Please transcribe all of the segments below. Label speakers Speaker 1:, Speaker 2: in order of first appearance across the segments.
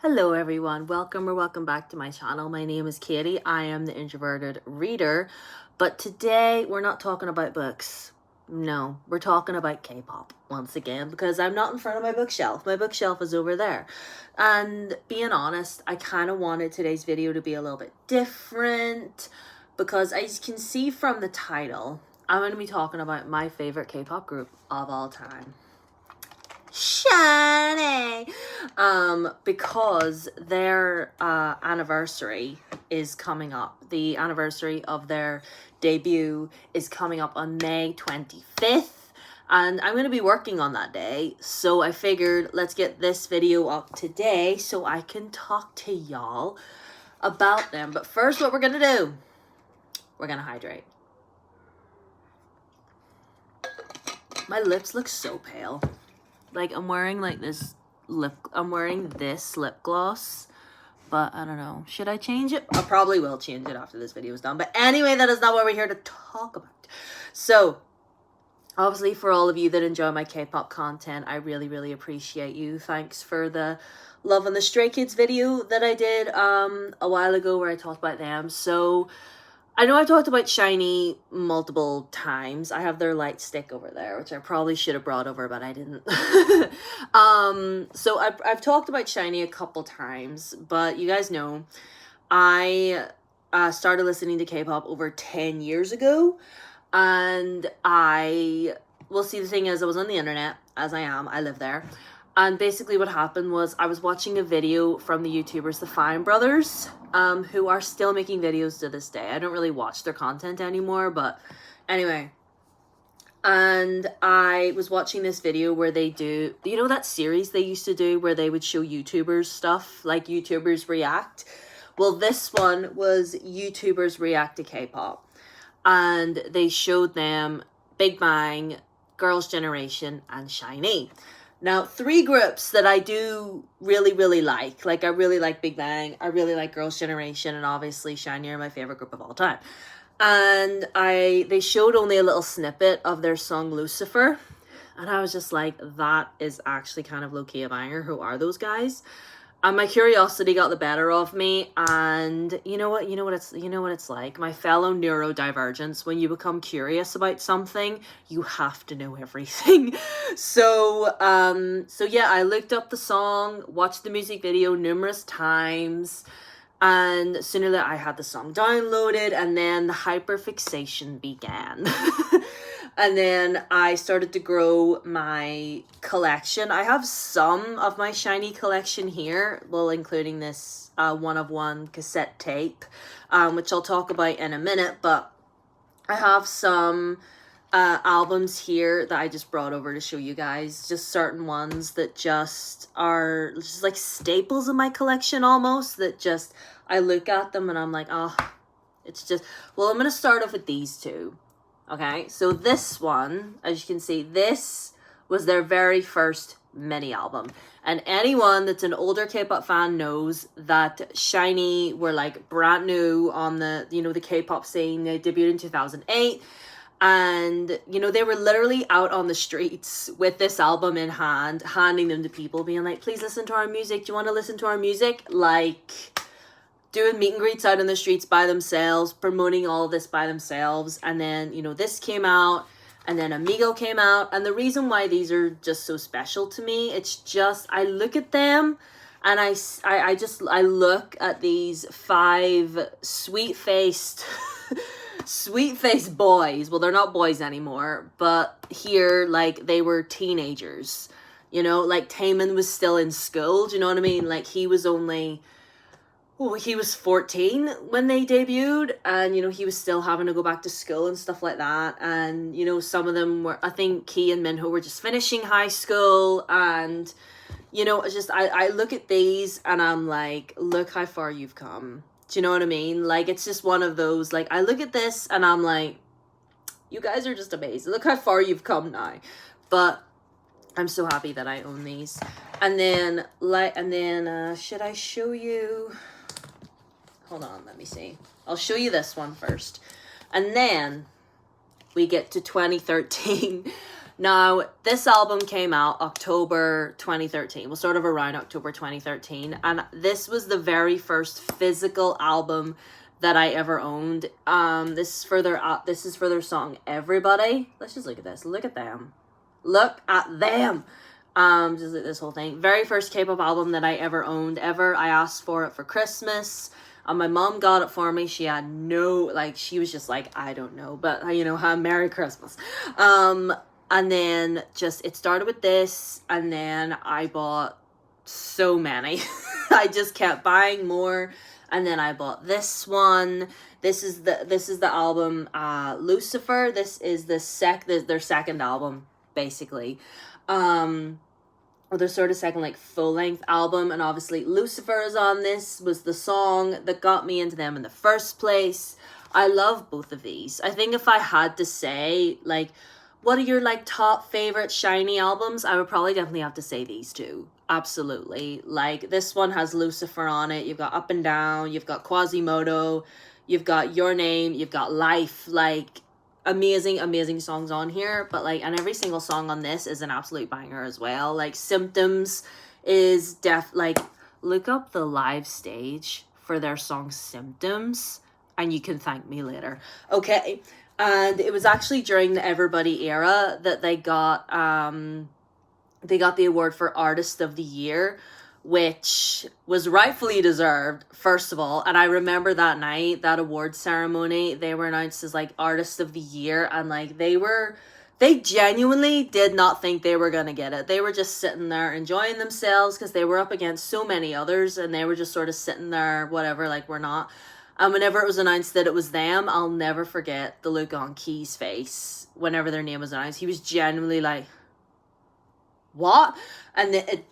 Speaker 1: Hello everyone, welcome back to my channel. My name is Katie. I am the introverted reader, but today we're not talking about books. No, we're talking about K-pop once again because I'm not in front of my bookshelf. My bookshelf is over there. And being honest, I kind of wanted today's video to be a little bit different because as you can see from the title, I'm going to be talking about my favorite K-pop group of all time. SHINee, because their anniversary is coming up. The anniversary of their debut is coming up on May 25th, and I'm going to be working on that day, so I figured let's get this video up today so I can talk to y'all about them. But first, what we're going to do, we're going to hydrate. My lips look so pale. Like, I'm wearing this lip gloss, but I don't know. Should I change it? I probably will change it after this video is done. But anyway, that is not what we're here to talk about. So, obviously, for all of you that enjoy my K-pop content, I really, really appreciate you. Thanks for the Love on the Stray Kids video that I did a while ago where I talked about them. So, I know I've talked about SHINee multiple times. I have their light stick over there, which I probably should have brought over, but I didn't. So I've talked about SHINee a couple times, but you guys know I started listening to K-pop over 10 years ago, and the thing is, I was on the internet, as I live there, and basically what happened was I was watching a video from the YouTubers, the Fine Brothers, who are still making videos to this day. I don't really watch their content anymore, but anyway. And I was watching this video where they do, you know that series they used to do where they would show YouTubers stuff, like YouTubers react? Well, this one was YouTubers react to K-pop. And they showed them Big Bang, Girls' Generation, and SHINee. Now, three groups that I do really, really like. Like, I really like Big Bang, I really like Girls' Generation, and obviously SHINee are my favorite group of all time. And they showed only a little snippet of their song Lucifer. And I was just like, that is actually kind of low-key a banger. Who are those guys? And my curiosity got the better of me, and you know what it's like. My fellow neurodivergents, when you become curious about something, you have to know everything. So yeah, I looked up the song, watched the music video numerous times, and sooner that I had the song downloaded, and then the hyperfixation began. And then I started to grow my collection. I have some of my SHINee collection here, well, including this one-of-one cassette tape, which I'll talk about in a minute, but I have some albums here that I just brought over to show you guys, just certain ones that just are just like staples in my collection almost, that just, I look at them and I'm like, oh, it's just, well, I'm going to start off with these two. Okay, so this one, as you can see, this was their very first mini album. And anyone that's an older K-pop fan knows that SHINee were like brand new on the, the K-pop scene. They debuted in 2008. And, they were literally out on the streets with this album in hand, handing them to people, being like, please listen to our music. Do you want to listen to our music? Like, doing meet and greets out on the streets by themselves, promoting all of this by themselves. And then, this came out, and then Amigo came out. And the reason why these are just so special to me, it's just, I look at them and I look at these five sweet-faced boys. Well, they're not boys anymore, but here, like, they were teenagers, like Taemin was still in school. Do you know what I mean? Like, he was 14 when they debuted, and, he was still having to go back to school and stuff like that. And, some of them were, I think Key and Minho were just finishing high school, and, I look at these and I'm like, look how far you've come. Do you know what I mean? Like, it's just one of those, like, I look at this and I'm like, you guys are just amazing. Look how far you've come now. But I'm so happy that I own these. And then, should I show you? Hold on, let me see. I'll show you this one first. And then we get to 2013. Now, this album came out October 2013. Well, sort of around October 2013. And this was the very first physical album that I ever owned. This is for their song Everybody. Let's just look at this. Look at them. Look at them. Just like this whole thing. Very first K-pop album that I ever owned ever. I asked for it for Christmas. My mom got it for me. She had no, like, she was just like, I don't know, but, you know, Merry Christmas. And then just, it started with this, and then I bought so many. I just kept buying more, and then I bought this one. This is the album, Lucifer. This is their second album, basically. Or their sort of second, like, full-length album, and obviously Lucifer is on this, was the song that got me into them in the first place. I love both of these. I think if I had to say, like, what are your, like, top favorite SHINee albums, I would probably definitely have to say these two. Absolutely. Like, this one has Lucifer on it. You've got Up and Down. You've got Quasimodo. You've got Your Name. You've got Life. Like, amazing songs on here. But, like, and every single song on this is an absolute banger as well. Like, Symptoms is like, look up the live stage for their song Symptoms, and you can thank me later. Okay. And it was actually during the Everybody era that they got the award for Artist of the Year, which was rightfully deserved, first of all. And I remember that night, that award ceremony, they were announced as, like, Artist of the Year, and, like, they genuinely did not think they were gonna get it. They were just sitting there enjoying themselves because they were up against so many others, and they were just sort of sitting there, whatever, like, we're not. And whenever it was announced that it was them, I'll never forget the look on Key's face whenever their name was announced. He was genuinely like, what? And it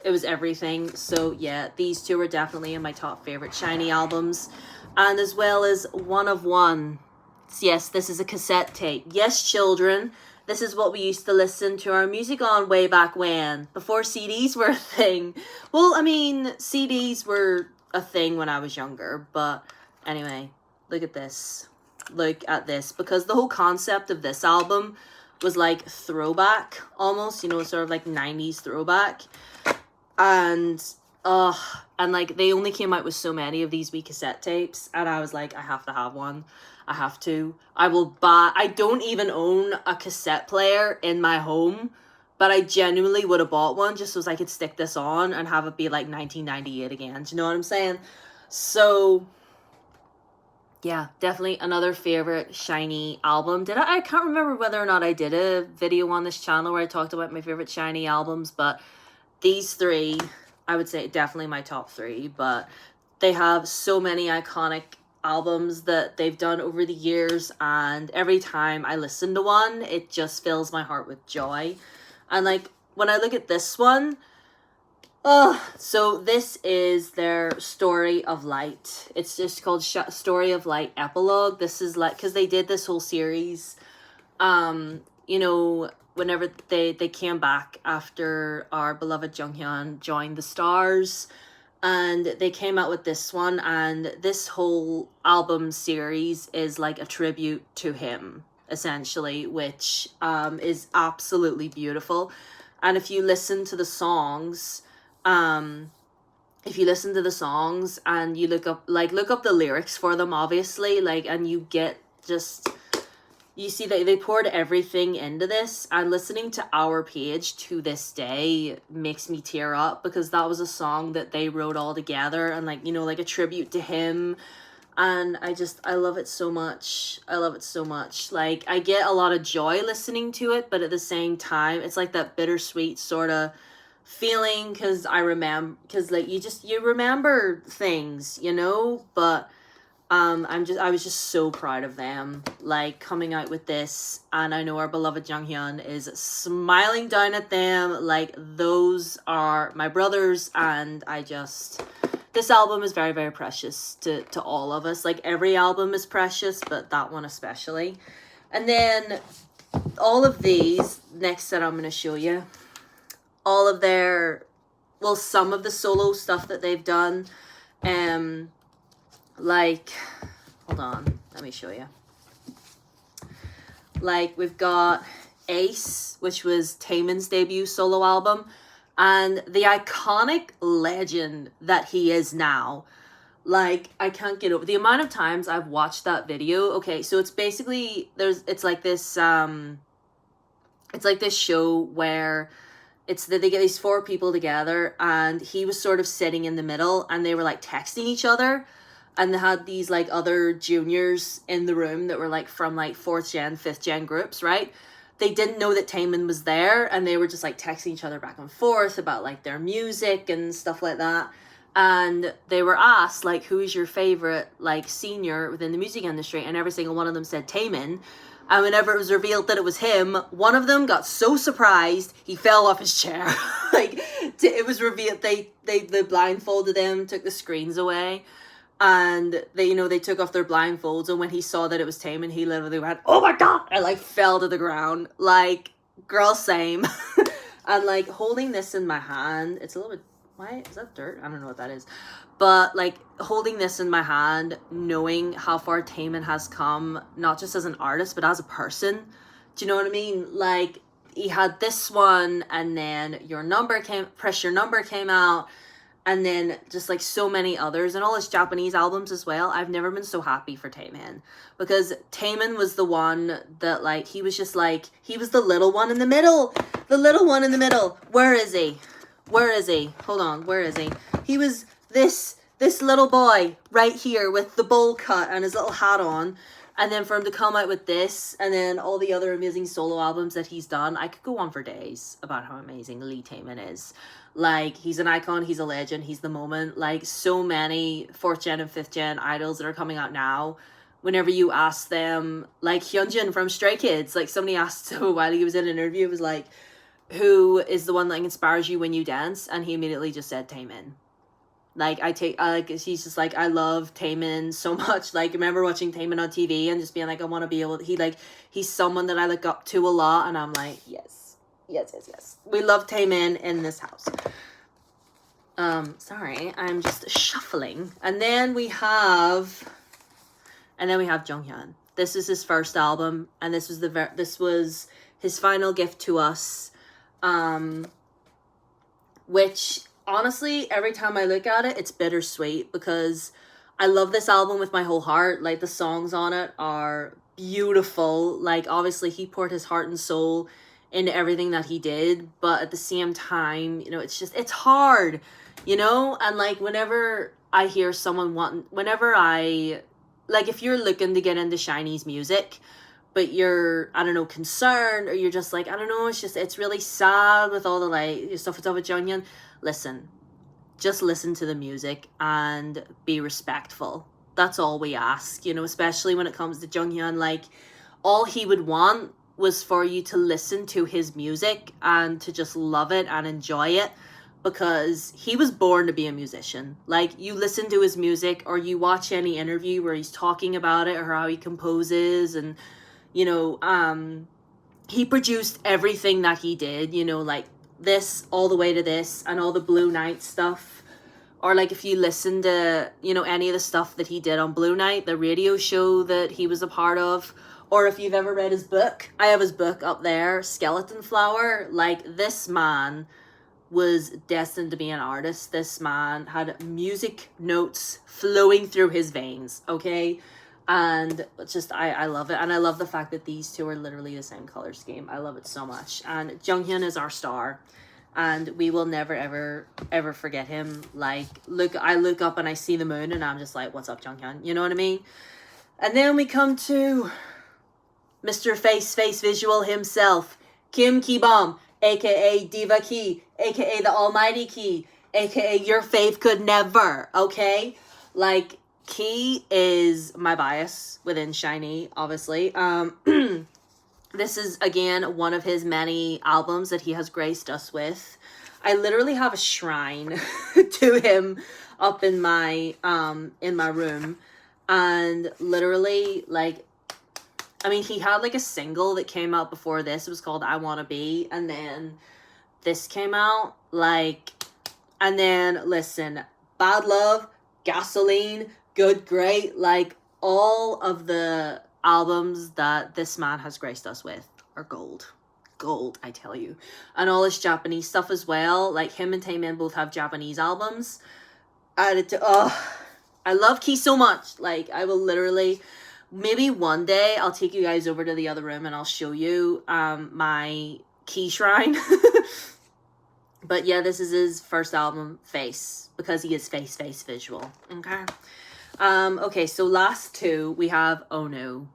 Speaker 1: was everything. So yeah, these two are definitely in my top favorite SHINee albums. And as well as One of One. Yes, this is a cassette tape. Yes, children, this is what we used to listen to our music on way back when, before CDs were a thing. Well, I mean, CDs were a thing when I was younger, but anyway, look at this. Look at this, because the whole concept of this album was like throwback almost, you know, sort of like 90s throwback. And like they only came out with so many of these wee cassette tapes, and I was like, I have to have one. I have to. I don't even own a cassette player in my home, but I genuinely would have bought one just so I could stick this on and have it be like 1998 again. Do you know what I'm saying? So yeah, definitely another favorite SHINee album. I can't remember whether or not I did a video on this channel where I talked about my favorite SHINee albums, but these three, I would say definitely my top three. But they have so many iconic albums that they've done over the years, and every time I listen to one, it just fills my heart with joy. And like when I look at this one, so this is their Story of Light. It's just called Story of Light Epilogue. This is like, because they did this whole series, you know, whenever they came back after our beloved Junghan joined the stars, and they came out with this one, and this whole album series is like a tribute to him, essentially, which is absolutely beautiful. And if you listen to the songs, and you look up the lyrics for them, obviously, like, and you get just, you see that they poured everything into this, and listening to Our Page to this day makes me tear up, because that was a song that they wrote all together, and like, you know, like a tribute to him. And I love it so much. I love it so much. Like, I get a lot of joy listening to it, but at the same time, it's like that bittersweet sort of feeling, because like you remember things, you know. But I was just so proud of them, like, coming out with this. And I know our beloved Junghan is smiling down at them like those are my brothers. And this album is very, very precious to all of us. Like, every album is precious, but that one especially. And then all of these next that I'm going to show you, all of some of the solo stuff that they've done, like, hold on, let me show you. Like, we've got Ace, which was Taemin's debut solo album, and the iconic legend that he is now. Like, I can't get over the amount of times I've watched that video. Okay, so it's basically, it's like this show where they get these 4 people together, and he was sort of sitting in the middle, and they were like texting each other, and they had these like other juniors in the room that were like from like 4th gen, 5th gen groups, right? They didn't know that Taemin was there, and they were just like texting each other back and forth about like their music and stuff like that. And they were asked, like, who is your favorite, like, senior within the music industry? And every single one of them said Taemin. And whenever it was revealed that it was him, one of them got so surprised, he fell off his chair. Like, it was revealed, they blindfolded him, took the screens away. And they took off their blindfolds. And when he saw that it was Taemin, he literally went, oh my God! And, like, fell to the ground. Like, girl, same. And, like, holding this in my hand, it's a little bit, why is that dirt? I don't know what that is. But, like, holding this in my hand, knowing how far Taemin has come, not just as an artist, but as a person. Do you know what I mean? Like, he had this one, and then Press Your Number came out, and then just, like, so many others, and all his Japanese albums as well. I've never been so happy for Taemin. Because Taemin was the one that, like, he was just, like, he was the little one in the middle. The little one in the middle. Where is he? Where is he? Hold on, where is he? He was this little boy right here with the bowl cut and his little hat on. And then for him to come out with this, and then all the other amazing solo albums that he's done, I could go on for days about how amazing Lee Taemin is. Like, he's an icon, he's a legend, he's the moment. Like, so many 4th gen and 5th gen idols that are coming out now, whenever you ask them, like Hyunjin from Stray Kids, like, somebody asked him while he was in an interview, it was like, who is the one that inspires you when you dance? And he immediately just said Taemin. Like, he's just like, I love Taemin so much. Like, I remember watching Taemin on TV and just being like, I want to be able to, he's someone that I look up to a lot, and I'm like, yes. We love Taemin in this house. Sorry, I'm just shuffling. And then we have Junghan. This is his first album, and this was his final gift to us. Which, honestly, every time I look at it, it's bittersweet, because I love this album with my whole heart. Like, the songs on it are beautiful. Like, obviously, he poured his heart and soul into everything that he did, but at the same time, it's hard, and, like, whenever I hear someone if you're looking to get into SHINee's music, but you're, I don't know, concerned, or you're just like, I don't know, it's really sad with all the, like, stuff with Junghan. Just listen to the music and be respectful. That's all we ask, especially when it comes to Junghan. Like, all he would want was for you to listen to his music and to just love it and enjoy it, because he was born to be a musician. Like, you listen to his music, or you watch any interview where he's talking about it, or how he composes, and he produced everything that he did, like this all the way to this, and all the Blue Night stuff. Or, like, if you listen to, any of the stuff that he did on Blue Night, the radio show that he was a part of, or if you've ever read his book, I have his book up there, Skeleton Flower. Like, this man was destined to be an artist. This man had music notes flowing through his veins, okay? And just, I love it. And I love the fact that these two are literally the same color scheme. I love it so much. And Junghan is our star. And we will never, ever, ever forget him. Like, I look up and I see the moon, and I'm just like, what's up, Junghan? You know what I mean? And then we come to Mr. Face Visual himself, Kim Ki-bom, a.k.a. Diva Key, a.k.a. the Almighty Key, a.k.a. Your Fave Could Never, okay? Like, Key is my bias within SHINee, obviously. This is, again, one of his many albums that he has graced us with. I literally have a shrine to him up in my room. And literally, like, I mean, he had, like, a single that came out before this. It was called I Wanna Be. And then this came out, like, and then, listen, Bad Love, Gasoline, Good, Great, like, all of the albums that this man has graced us with are gold. gold, I tell you. And all his Japanese stuff as well. Like, him and Taemin both have Japanese albums. Added to, I love Key so much. Like, I will literally, maybe one day I'll take you guys over to the other room and I'll show you my Key shrine. But yeah, this is his first album, Face, because he is face visual. Okay. Okay, so last two, we have Oh No.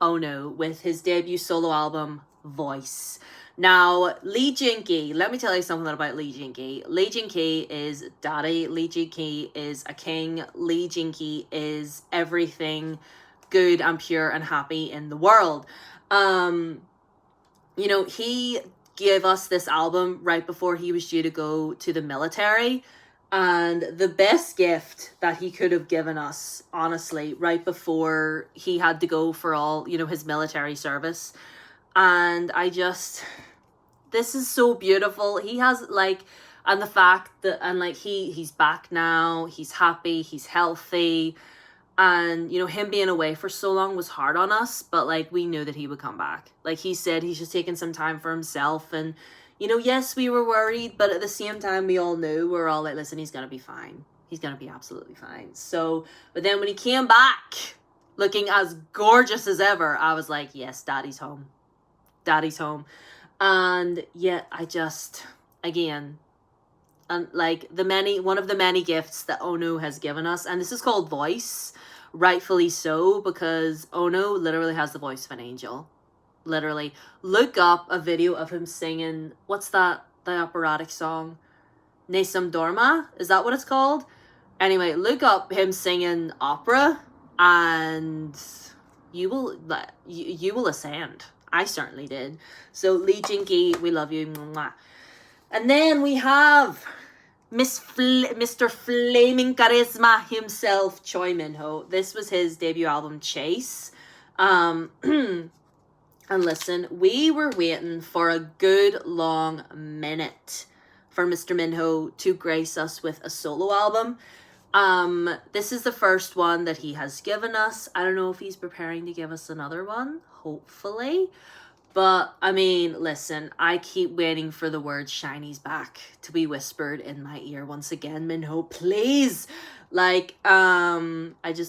Speaker 1: Oh No, with his debut solo album, Voice. Now, Lee Jin-ki, let me tell you something about Lee Jin-ki. Lee Jin-ki is daddy. Lee Jin-ki is a king. Lee Jin-ki is everything good and pure and happy in the world. You know, he gave us this album right before he was due to go to the military. And the best gift that he could have given us, honestly, right before he had to go for all, you know, his military service. And I just, this is so beautiful. He has, like, and the fact that, and like, he's back now, he's happy, he's healthy. And, you know, him being away for so long was hard on us, but like, we knew that he would come back. Like he said, he's just taking some time for himself. And, you know, yes, we were worried, but at the same time, we all knew, we were all like, listen, he's going to be fine. He's going to be absolutely fine. So, but then when he came back looking as gorgeous as ever, I was like, yes, daddy's home. Daddy's home. And yeah, I just, again, and like one of the many gifts that Ono has given us, and this is called Voice, rightfully so, because Ono literally has the voice of an angel. Literally. Look up a video of him singing, what's that, the operatic song? Nesum Dorma? Is that what it's called? Anyway, look up him singing opera, and you will ascend. I certainly did. So Lee Jin-ki, we love you. Mwah. And then we have Mr. Flaming Charisma himself, Choi Min-ho. This was his debut album, Chase. And listen, we were waiting for a good long minute for Mr. Min-ho to grace us with a solo album. This is the first one that he has given us. I don't know if he's preparing to give us another one, hopefully. But, I mean, listen, I keep waiting for the word SHINee's back to be whispered in my ear once again. Min-ho, please! Like, I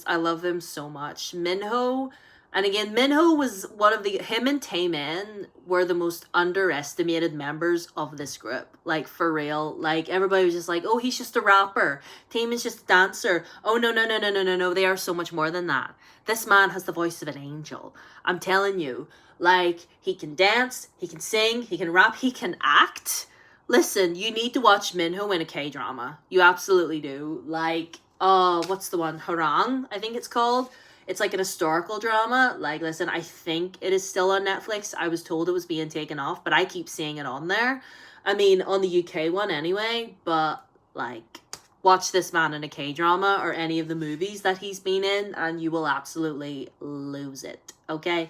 Speaker 1: love him so much. Min-ho, and again, Min-ho was him and Taemin were the most underestimated members of this group. Like, for real. Like, everybody was just like, oh, he's just a rapper. Taemin's just a dancer. Oh, no. They are so much more than that. This man has the voice of an angel. I'm telling you. Like, he can dance, he can sing, he can rap, he can act. Listen, you need to watch Min-ho in a K-drama. You absolutely do. Like, what's the one? Harang, I think it's called. It's like an historical drama. Like, listen, I think it is still on Netflix. I was told it was being taken off, but I keep seeing it on there. I mean, on the UK one anyway, but, like, watch this man in a K-drama or any of the movies that he's been in, and you will absolutely lose it, okay?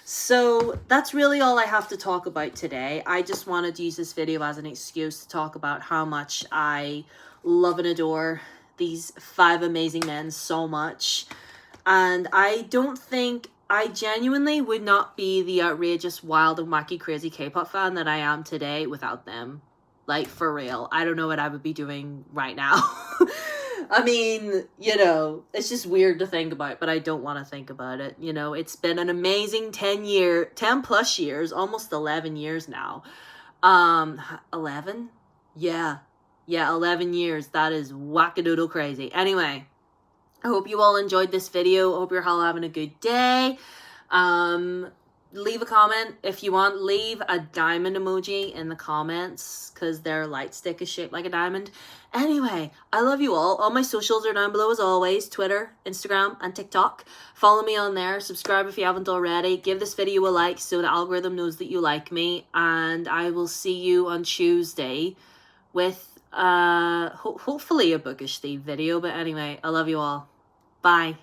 Speaker 1: So that's really all I have to talk about today. I just wanted to use this video as an excuse to talk about how much I love and adore these 5 amazing men so much. And I genuinely would not be the outrageous, wild, and wacky, crazy K-pop fan that I am today without them. Like, for real. I don't know what I would be doing right now. I mean, you know, it's just weird to think about, but I don't want to think about it. You know, it's been an amazing 10 plus years, almost 11 years now. 11? Yeah, 11 years. That is wackadoodle crazy. Anyway, I hope you all enjoyed this video. I hope you're all having a good day. Leave a comment if you want. Leave a diamond emoji in the comments because their light stick is shaped like a diamond. Anyway, I love you all. All my socials are down below as always. Twitter, Instagram, and TikTok. Follow me on there. Subscribe if you haven't already. Give this video a like so the algorithm knows that you like me. And I will see you on Tuesday with hopefully a Bookish Steve video. But anyway, I love you all. Bye.